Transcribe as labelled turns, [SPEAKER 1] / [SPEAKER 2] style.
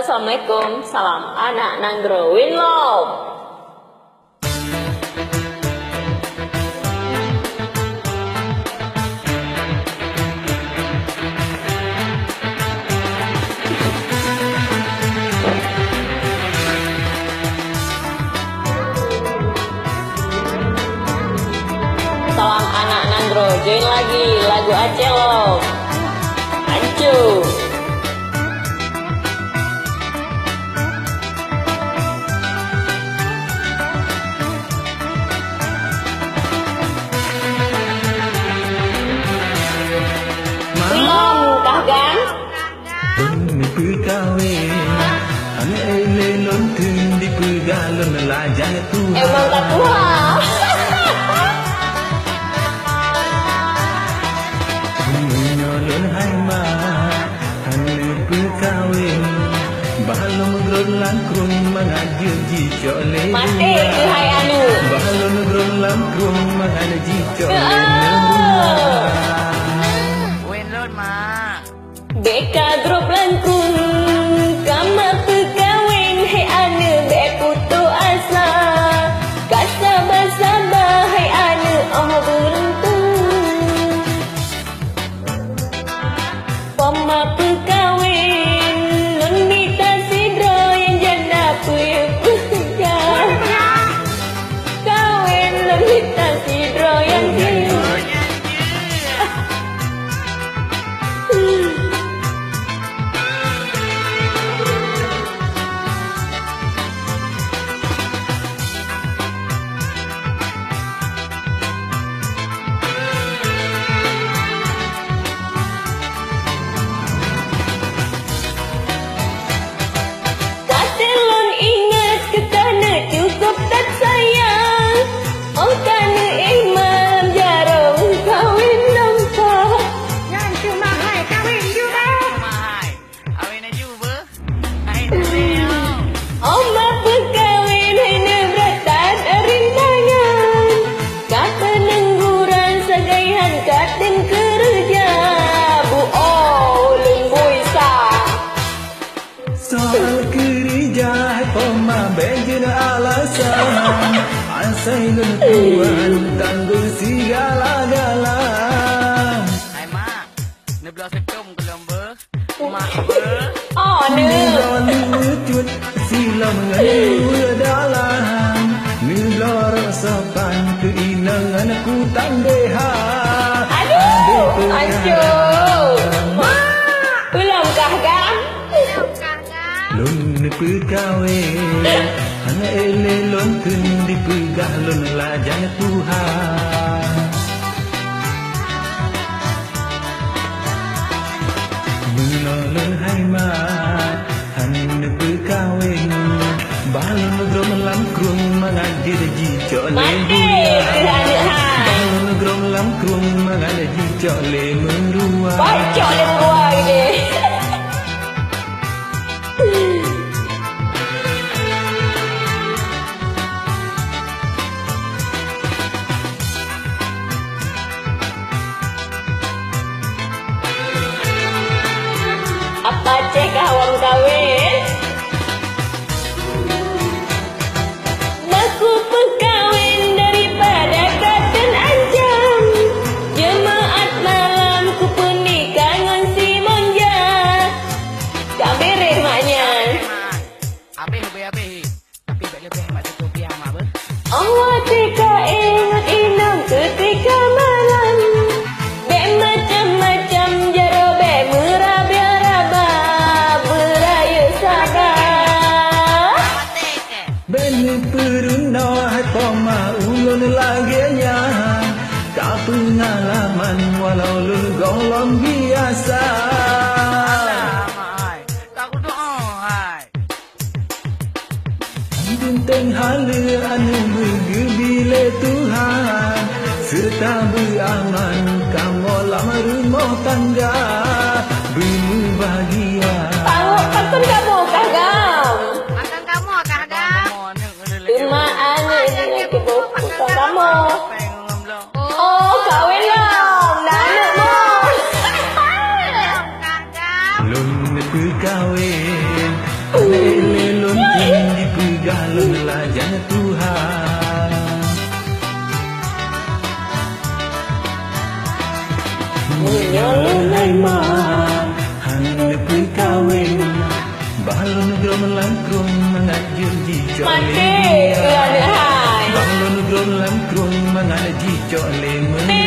[SPEAKER 1] Assalamualaikum, salam anak Nanggro Winlow. Salam anak Nanggro, join lagi lagu Aceh lo. Hancur. Emang tak tua.
[SPEAKER 2] Menyolong hai ma, hanya berkahwin. Bahalong negron langkrung mengajar jicok le.
[SPEAKER 1] Mati ke hai anu.
[SPEAKER 2] Bahalong negron langkrung mengajar jicok le.
[SPEAKER 3] Winlow mak.
[SPEAKER 1] Beka grup langkung, kama perkahwin hai anu be putu asa. Kasabah-sabah hai anu oh beruntung. Pama perkahwin, nun mita sidro yang janda puyuk-puyuk. Kawin nun mita sidro yang puyuk. Cukup tak sayang, oh kana malam jarang kawin nampak.
[SPEAKER 3] Yang cuma hai kawin juga. Cuma hai. Awin juga. Hai tu.
[SPEAKER 1] Oh ma perkawin hanya berat rintangan. Kata nengguran sagaihan katen kerja. Bu oh lembui sah.
[SPEAKER 2] Soal kerja poma benjina alasan. Asai lentuan tangguh segala-gala.
[SPEAKER 3] Hai mak. Ni belah sekum ke lomba. Mak ber.
[SPEAKER 1] Oh ni.
[SPEAKER 2] Lucut sila mengalir dalam. Nilor sopan keinangan aku tandehan.
[SPEAKER 1] Aduh, aduh. Belumkah kan?
[SPEAKER 2] Lun perkahwin hanya elelon kendi pegah lun lajang Tuhan. Menolong hai mat hanya perkahwin balon negrom langkrung mengadir jicok le
[SPEAKER 1] Mati kerana hai.
[SPEAKER 2] balon negrom langkrung mengadir jicok le meruah.
[SPEAKER 1] Bacok dia meruah ini. Apa cek awang kawin? Baku perkawin daripada katen ancam. Jemaat malam ku pernikahan si monja. Tak beres maknya.
[SPEAKER 3] Mak. Habis. Tapi lebih mak tu biar mak ber.
[SPEAKER 1] Allah teka ingat inam ketika malam. Be macam-macam jaro be meraba-raba. Beraya sadar.
[SPEAKER 3] Mati ke?
[SPEAKER 2] Beni peruna hai poma ulun laginya. Tak pengalaman walau lun golong biasa.
[SPEAKER 3] Mak hai. Tak aku doa hai.
[SPEAKER 2] Bintang hala anu bergebila Tuhan. Serta beraman kamu lama rumah tangga. Berbahagia.
[SPEAKER 1] Tangguh patun kamu kagam.
[SPEAKER 3] Makan kamu kadang.
[SPEAKER 1] Rumah ane ini kita putar kamu.
[SPEAKER 3] Pengen belum.
[SPEAKER 1] Oh kawin lah. Dah anak mo.
[SPEAKER 2] Lun perkahwin melangkrung mengajar jijok
[SPEAKER 1] Mati, ada hai.
[SPEAKER 2] Bang lo nugrun langkrung mengajar jijok le